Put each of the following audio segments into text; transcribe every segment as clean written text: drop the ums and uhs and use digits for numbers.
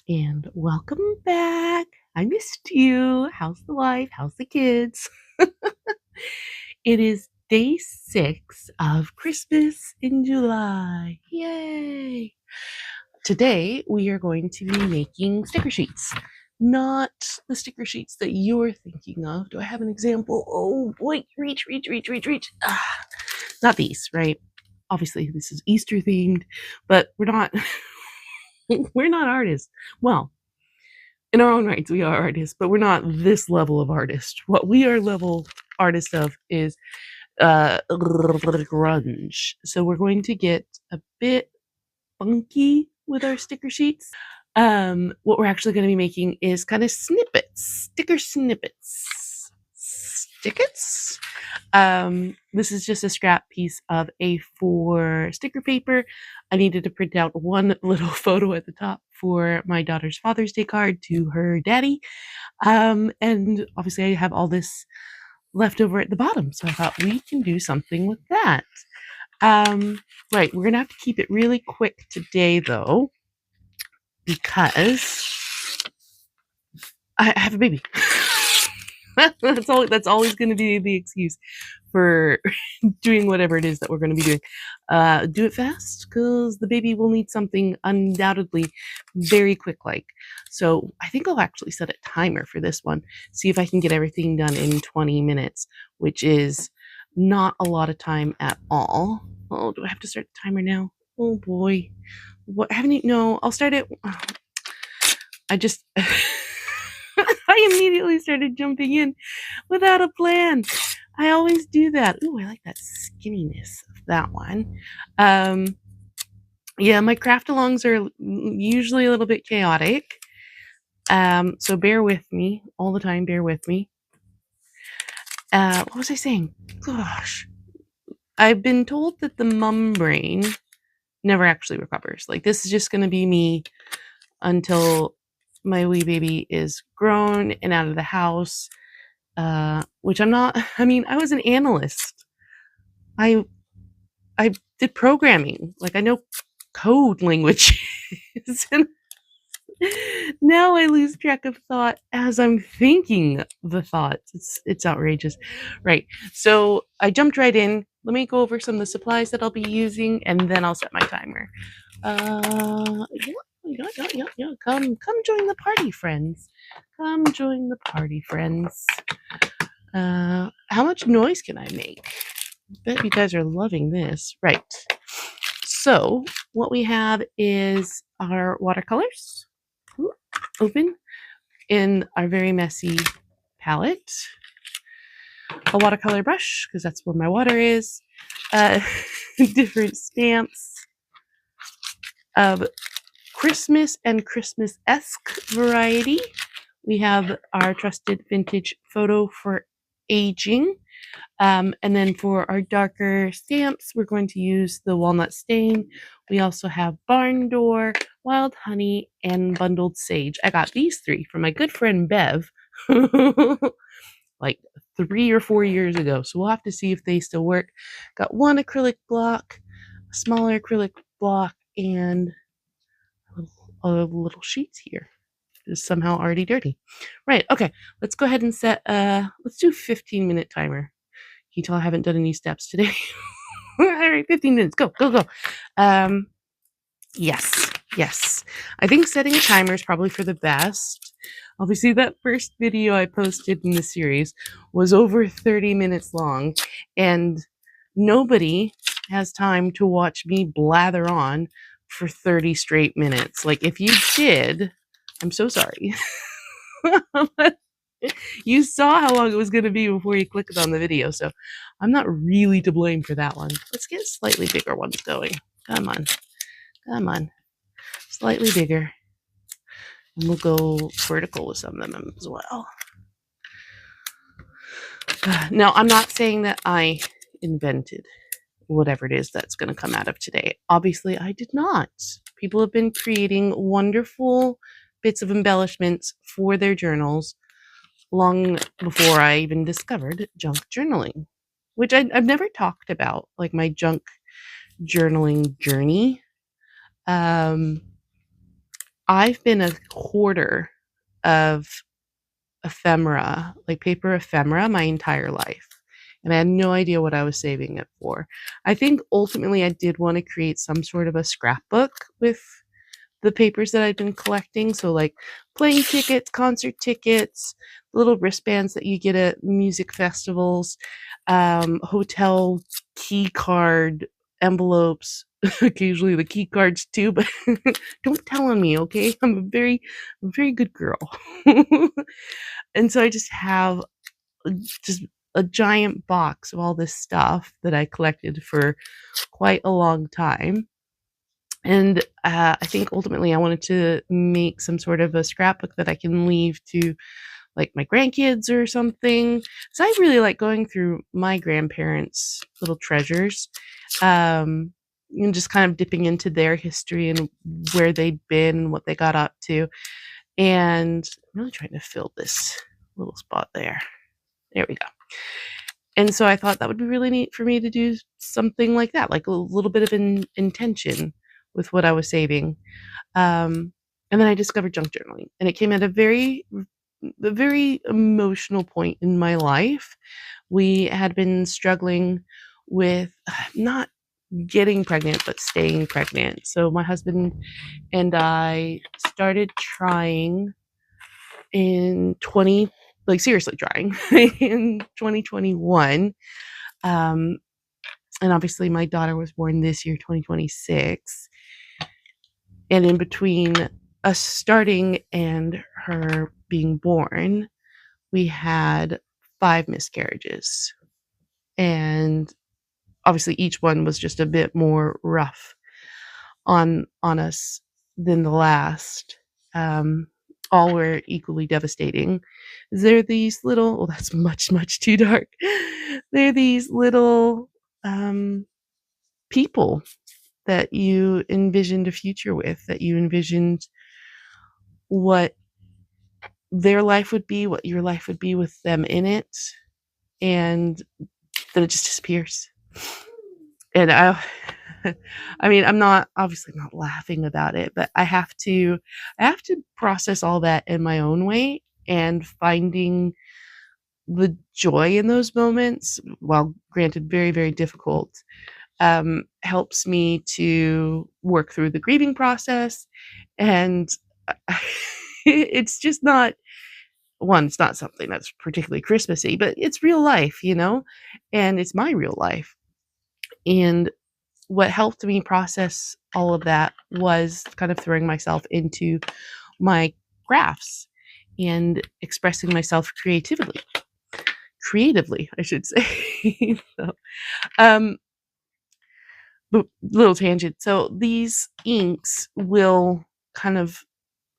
and welcome back. I missed you. How's the wife? How's the kids? It is day 6 of Christmas in July. Yay! Today we are going to be making sticker sheets. Not the sticker sheets that you're thinking of. Do I have an example? Oh boy, reach. Not these, right? Obviously, this is Easter themed, but we're not we're not artists. Well, in our own rights, we are artists, but we're not this level of artist. What we are level artists of is grunge. So we're going to get a bit funky with our sticker sheets. What we're actually going to be making is kind of snippets, sticker snippets, stickets. This is just a scrap piece of A4 sticker paper. I needed to print out one little photo at the top for my daughter's Father's Day card to her daddy. And obviously I have all this left over at the bottom, so I thought we can do something with that. Right, we're gonna have to keep it really quick today though, because I have a baby. That's always going to be the excuse for doing whatever it is that we're going to be doing. Do it fast, because the baby will need something undoubtedly very quick like. So I think I'll actually set a timer for this one. See if I can get everything done in 20 minutes, which is not a lot of time at all. Oh, do I have to start the timer now? Oh boy. What haven't you? No, I'll start it. I just I immediately started jumping in without a plan. I always do that. Ooh, I like that skinniness of that one. Yeah, my craft alongs are usually a little bit chaotic. So bear with me all the time. Bear with me. What was I saying? Gosh. I've been told that the mum brain never actually recovers. Like, this is just going to be me until my wee baby is grown and out of the house, which I'm not. I mean, I was an analyst. I did programming. Like, I know code languages. And now I lose track of thought as I'm thinking the thoughts. It's outrageous. Right. So I jumped right in. Let me go over some of the supplies that I'll be using, and then I'll set my timer. Yeah. Come join the party, friends. Come join the party, friends. How much noise can I make? I bet you guys are loving this. Right. So what we have is our watercolors. Open in our very messy palette. A watercolor brush, because that's where my water is. Different stamps of Christmas and Christmas-esque variety. We have our trusted vintage photo for aging. And then for our darker stamps, we're going to use the walnut stain. We also have barn door, wild honey, and bundled sage. I got these 3 from my good friend Bev like 3 or 4 years ago. So we'll have to see if they still work. Got one acrylic block, a smaller acrylic block, and little sheets here. Is somehow already dirty. Right, okay, let's go ahead and set let's do 15-minute timer. Can you tell I haven't done any steps today? All right, 15 minutes, go. Yes. I think setting a timer is probably for the best. Obviously, that first video I posted in the series was over 30 minutes long, and nobody has time to watch me blather on for 30 straight minutes. Like, if you did, I'm so sorry. You saw how long it was going to be before you clicked on the video, so I'm not really to blame for that one. Let's get slightly bigger ones going. Come on. Slightly bigger. And we'll go vertical with some of them as well. Now, I'm not saying that I invented whatever it is that's going to come out of today. Obviously, I did not. People have been creating wonderful bits of embellishments for their journals long before I even discovered junk journaling, which I've never talked about, like my junk journaling journey. I've been a hoarder of ephemera, like paper ephemera, my entire life. And I had no idea what I was saving it for. I think ultimately I did want to create some sort of a scrapbook with the papers that I'd been collecting. So, like plane tickets, concert tickets, little wristbands that you get at music festivals, hotel key card envelopes, occasionally the key cards too, but don't tell on me, okay? I'm a very good girl. And so I just have just a giant box of all this stuff that I collected for quite a long time. And I think ultimately I wanted to make some sort of a scrapbook that I can leave to like my grandkids or something. So I really like going through my grandparents' little treasures, and just kind of dipping into their history and where they'd been, what they got up to. And I'm really trying to fill this little spot there. There we go. And so I thought that would be really neat for me to do something like that, like a little bit of an intention with what I was saving. And then I discovered junk journaling, and it came at a very emotional point in my life. We had been struggling with not getting pregnant, but staying pregnant. So my husband and I started trying in 20, like seriously trying in 2021. And obviously my daughter was born this year, 2026. And in between us starting and her being born, we had 5 miscarriages. And obviously each one was just a bit more rough on us than the last. All were equally devastating. There are these little, well, that's much too dark. There are these little people that you envisioned a future with, that you envisioned what their life would be, what your life would be with them in it, and then it just disappears. And I mean, I'm not obviously not laughing about it, but I have to process all that in my own way, and finding the joy in those moments, while granted very difficult, helps me to work through the grieving process. And it's just not one, it's not something that's particularly Christmassy, but it's real life, and it's my real life. And what helped me process all of that was kind of throwing myself into my crafts and expressing myself creatively, I should say. So, little tangent. So these inks will kind of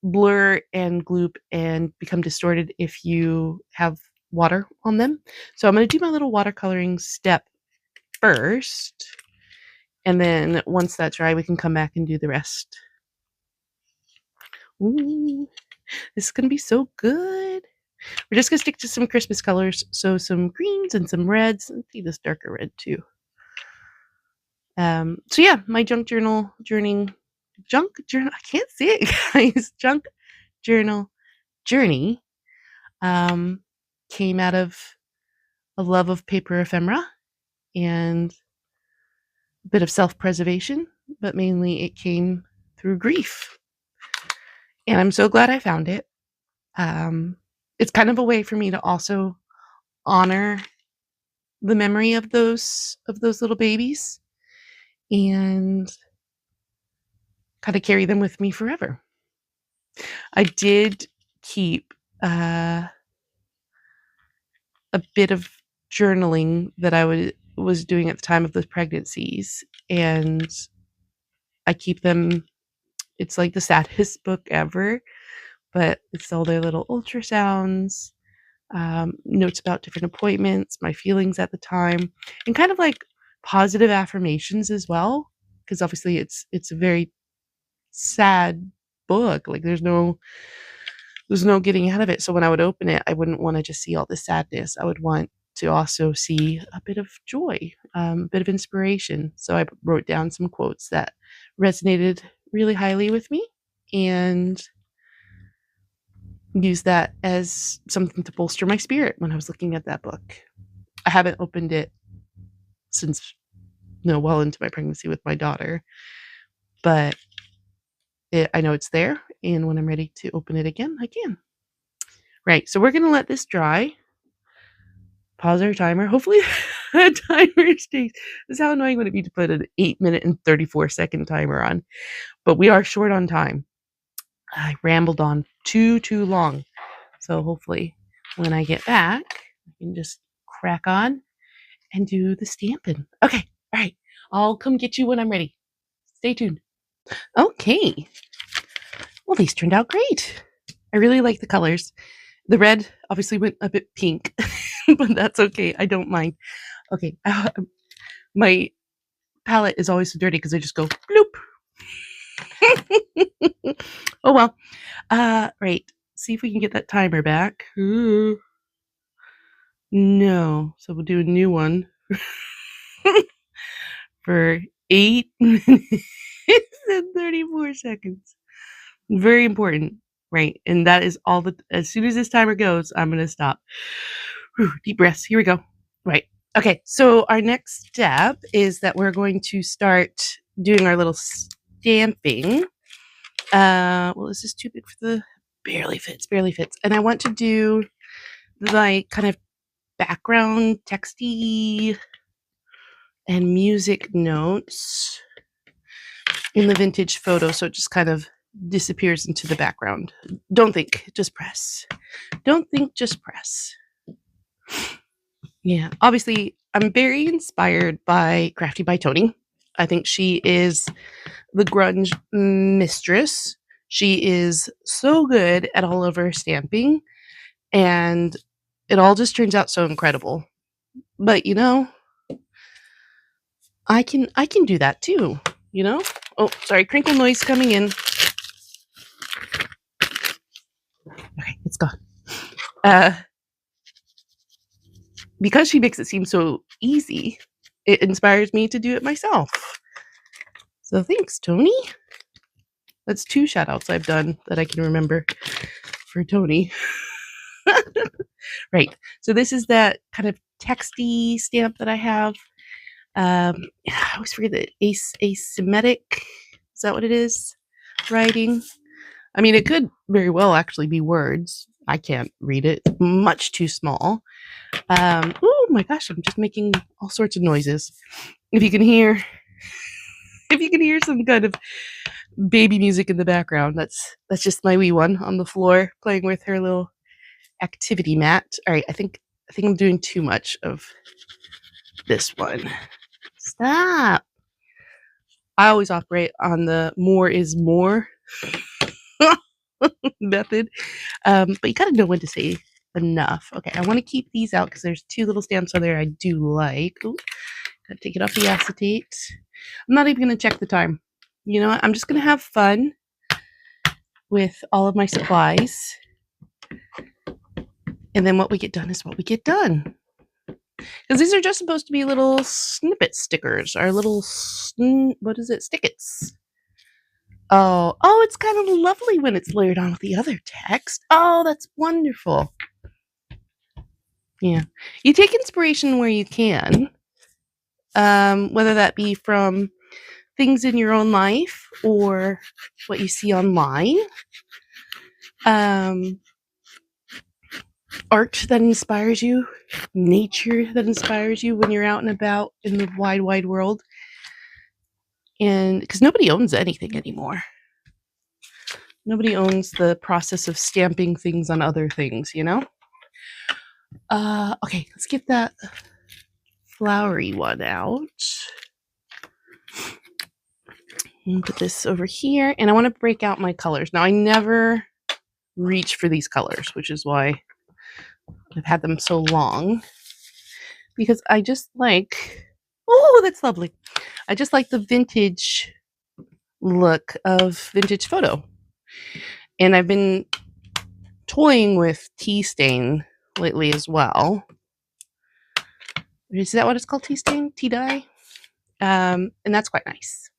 blur and gloop and become distorted if you have water on them. So I'm going to do my little watercoloring step first. And then once that's dry, we can come back and do the rest. Ooh, this is going to be so good. We're just going to stick to some Christmas colors. So some greens and some reds. Let's see this darker red too. So yeah, my junk journal, I can't say it, guys. Junk journal journey came out of a love of paper ephemera and a bit of self-preservation, but mainly it came through grief. And I'm so glad I found it. It's kind of a way for me to also honor the memory of those little babies and kind of carry them with me forever. I did keep a bit of journaling that I was doing at the time of the pregnancies, and I keep them. It's like the saddest book ever, but it's all their little ultrasounds, notes about different appointments, my feelings at the time, and kind of like positive affirmations as well, because obviously it's a very sad book. Like there's no getting out of it. So when I would open it, I wouldn't want to just see all the sadness. I would want to also see a bit of joy, a bit of inspiration. So I wrote down some quotes that resonated really highly with me. and use that as something to bolster my spirit when I was looking at that book. I haven't opened it since well into my pregnancy with my daughter, but I know it's there, and when I'm ready to open it again, I can. Right, so we're going to let this dry. Pause our timer. Hopefully the timer stays. This is how annoying would it be to put an 8-minute and 34-second timer on, but we are short on time. I rambled on too long, so hopefully when I get back, I can just crack on and do the stamping. Okay, all right. I'll come get you when I'm ready. Stay tuned. Okay. Well, these turned out great. I really like the colors. The red obviously went a bit pink, but that's okay. I don't mind. Okay. My palette is always so dirty because I just go bloop. Oh, well. Right. See if we can get that timer back. Ooh. No. So we'll do a new one for 8 minutes and 34 seconds. Very important. Right. And that is all as soon as this timer goes, I'm going to stop. Whew, deep breaths. Here we go. Right. Okay. So our next step is that we're going to start doing our little stamping. Well, this is too big for the barely fits. And I want to do like kind of background texty and music notes in the vintage photo, so it just kind of disappears into the background. Don't think, just press. Don't think, just press. Yeah, obviously, I'm very inspired by Crafty by Tony. I think she is the grunge mistress. She is so good at all of her stamping, and it all just turns out so incredible. But I can do that too. Oh, sorry, crinkle noise coming in. Okay, it's gone. Because she makes it seem so easy, it inspires me to do it myself. So thanks, Tony. That's 2 shout-outs I've done that I can remember for Tony. Right. So this is that kind of texty stamp that I have. I always forget the asymmetric. Is that what it is? Writing. I mean, it could very well actually be words. I can't read it. Much too small. Oh my gosh, I'm just making all sorts of noises. If you can hear some kind of baby music in the background, that's just my wee one on the floor playing with her little activity mat. All right, I think I'm doing too much of this one. Stop. I always operate on the more is more method, but you gotta know when to say enough. Okay, I want to keep these out because there's 2 little stamps on there I do like. Ooh, gotta take it off the acetate. I'm not even gonna check the time. You know what? I'm just gonna have fun with all of my supplies, and then what we get done is what we get done. Because these are just supposed to be little snippet stickers, or little what is it? Sticketts. Oh, it's kind of lovely when it's layered on with the other text. Oh, that's wonderful. Yeah. You take inspiration where you can, whether that be from things in your own life or what you see online. Art that inspires you, nature that inspires you when you're out and about in the wide world. And because nobody owns anything anymore. Nobody owns the process of stamping things on other things, Okay, let's get that flowery one out. And put this over here, and I want to break out my colors. Now, I never reach for these colors, which is why I've had them so long, because I just like, oh, that's lovely. I just like the vintage look of vintage photo. And I've been toying with tea stain lately as well. Is that what it's called? Tea stain? Tea dye? And that's quite nice.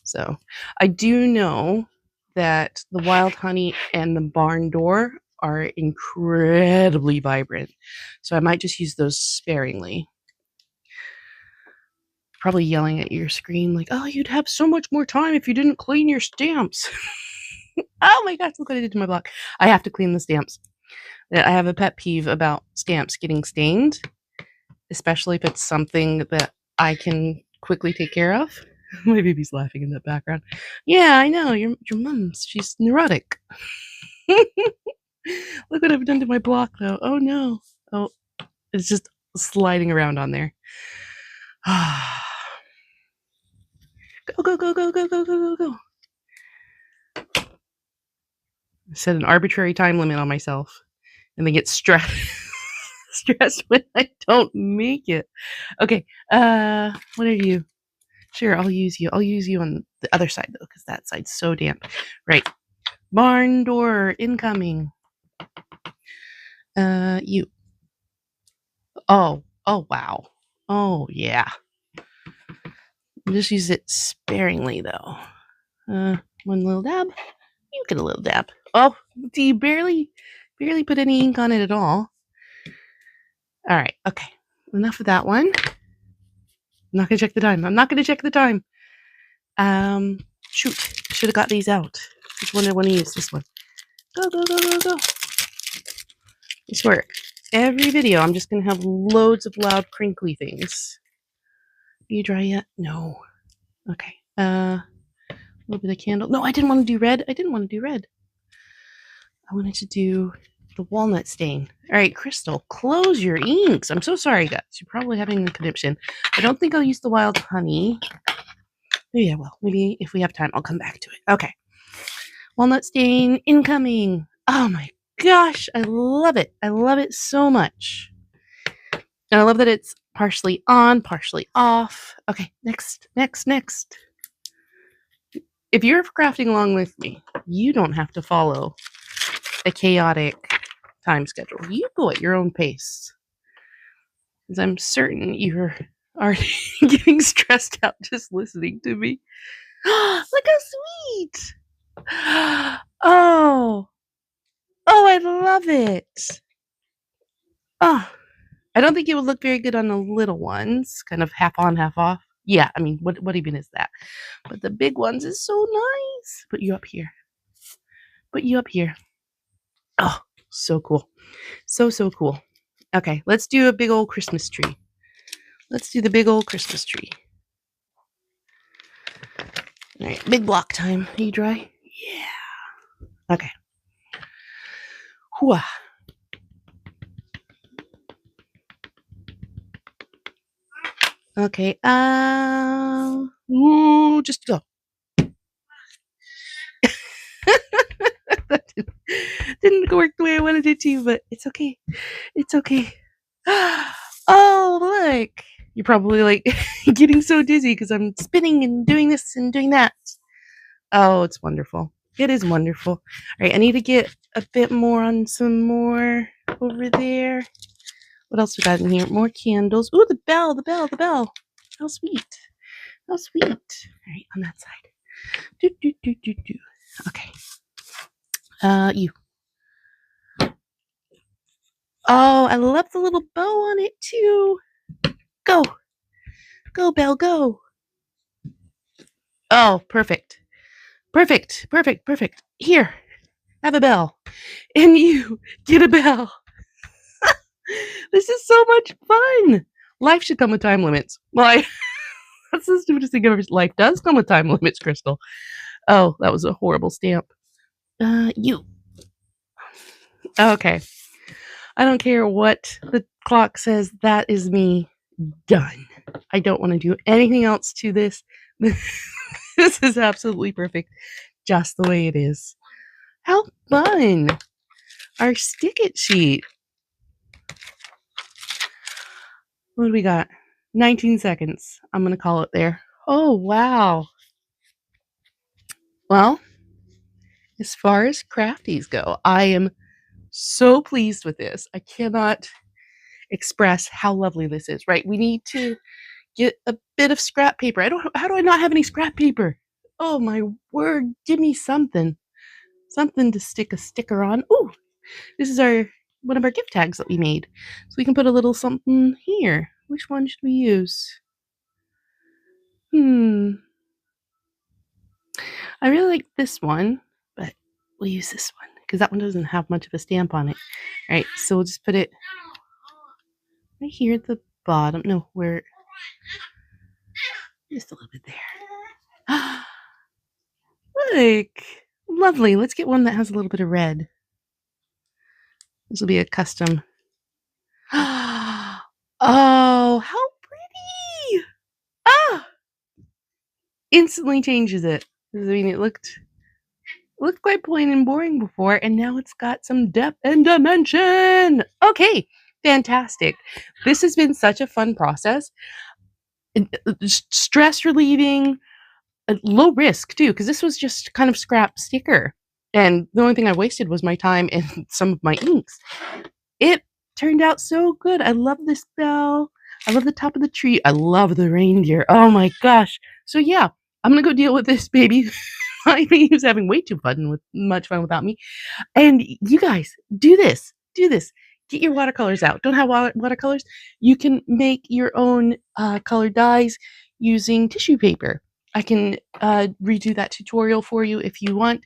So I do know that the wild honey and the barn door are incredibly vibrant. So I might just use those sparingly. Probably yelling at your screen like, oh, you'd have so much more time if you didn't clean your stamps. Oh my gosh, look what I did to my block. I have to clean the stamps. I have a pet peeve about stamps getting stained, especially if it's something that I can quickly take care of. My baby's laughing in the background. Yeah, I know. Your mom's, she's neurotic. Look what I've done to my block, though. Oh, no. Oh, it's just sliding around on there. Go, go, go, go, go, go, go, go, go. I set an arbitrary time limit on myself and then get stressed when I don't make it. Okay, what are you? Sure, I'll use you. I'll use you on the other side, though, because that side's so damp. Right. Barn door incoming. You. Oh, wow. Oh, yeah. Just use it sparingly, though. One little dab. You get a little dab. Oh, do you barely put any ink on it at all? All right, okay. Enough of that one. I'm not gonna check the time. Shoot. Should have got these out. Which one do I want to use? This one. Go, go, go, go, go. I swear, every video I'm just gonna have loads of loud crinkly things. Are you dry yet? No. Okay. A little bit of candle. No, I didn't want to do red. I wanted to do the walnut stain. All right, Crystal, close your inks. I'm so sorry, guys. You're probably having a conniption. I don't think I'll use the wild honey. Maybe I will. Maybe if we have time, I'll come back to it. Okay. Walnut stain incoming. Oh my gosh, I love it. I love it so much. And I love that it's partially on, partially off. Okay, next. If you're crafting along with me, you don't have to follow a chaotic time schedule. You go at your own pace. Because I'm certain you're already getting stressed out just listening to me. Look how sweet! Oh, I love it. Oh, I don't think it would look very good on the little ones, kind of half on, half off. Yeah, I mean, what even is that? But the big ones is so nice. Put you up here. Oh, so cool. So cool. Okay, let's do a big old Christmas tree. Let's do the big old Christmas tree. All right, big block time. Are you dry? Yeah. Okay. Hooah. Okay. Just go. That didn't work the way I wanted it to, but it's okay. It's okay. Oh, look. You're probably like getting so dizzy because I'm spinning and doing this and doing that. Oh, it's wonderful. It is wonderful. All right, I need to get a bit more on some more over there. What else we got in here? More candles. Ooh, the bell. How sweet. All right, on that side. Okay. You. Oh, I love the little bow on it too. Go. Go, Belle, go. Oh, perfect. Here, have a bell. And you get a bell. This is so much fun. Life should come with time limits. Well, that's the stupidest thing ever. Life does come with time limits, Crystal. Oh, that was a horrible stamp. You. Okay. I don't care what the clock says. That is me done. I don't want to do anything else to this. This is absolutely perfect. Just the way it is. How fun. Our Stickett sheet. What do we got? 19 seconds. I'm going to call it there. Oh, wow. Well, as far as crafties go, I am so pleased with this. I cannot express how lovely this is, right? We need to get a bit of scrap paper. How do I not have any scrap paper? Oh my word, give me something. something to stick a sticker on. Ooh, this is one of our gift tags that we made. So we can put a little something here. Which one should we use? I really like this one, but we'll use this one because that one doesn't have much of a stamp on it. All right, so we'll just put it right here at the bottom. No, where? Just a little bit there. Look, lovely. Let's get one that has a little bit of red. This will be a custom. Oh, how pretty! Ah, instantly changes it. I mean, it looked quite plain and boring before, and now it's got some depth and dimension. Okay, fantastic. This has been such a fun process. Stress relieving, low risk too, because this was just kind of scrap sticker. And the only thing I wasted was my time and some of my inks. It turned out so good. I love this bell. I love the top of the tree. I love the reindeer. Oh my gosh. So yeah, I'm gonna go deal with this baby. I think he was having way too much fun without me. And you guys, do this. Do this. Get your watercolors out. Don't have watercolors? You can make your own colored dyes using tissue paper. I can redo that tutorial for you if you want.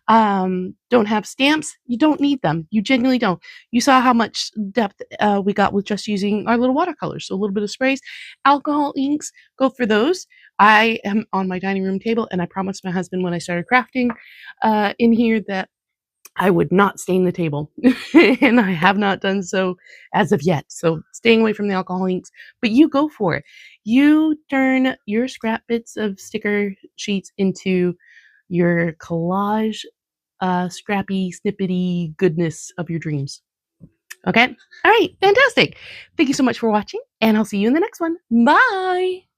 Don't have stamps? You don't need them. You genuinely don't. You saw how much depth we got with just using our little watercolors. So a little bit of sprays. Alcohol inks, go for those. I am on my dining room table, and I promised my husband when I started crafting in here that I would not stain the table, and I have not done so as of yet. So staying away from the alcohol inks, but you go for it. You turn your scrap bits of sticker sheets into your collage, scrappy, snippety goodness of your dreams. Okay? All right, fantastic. Thank you so much for watching, and I'll see you in the next one. Bye!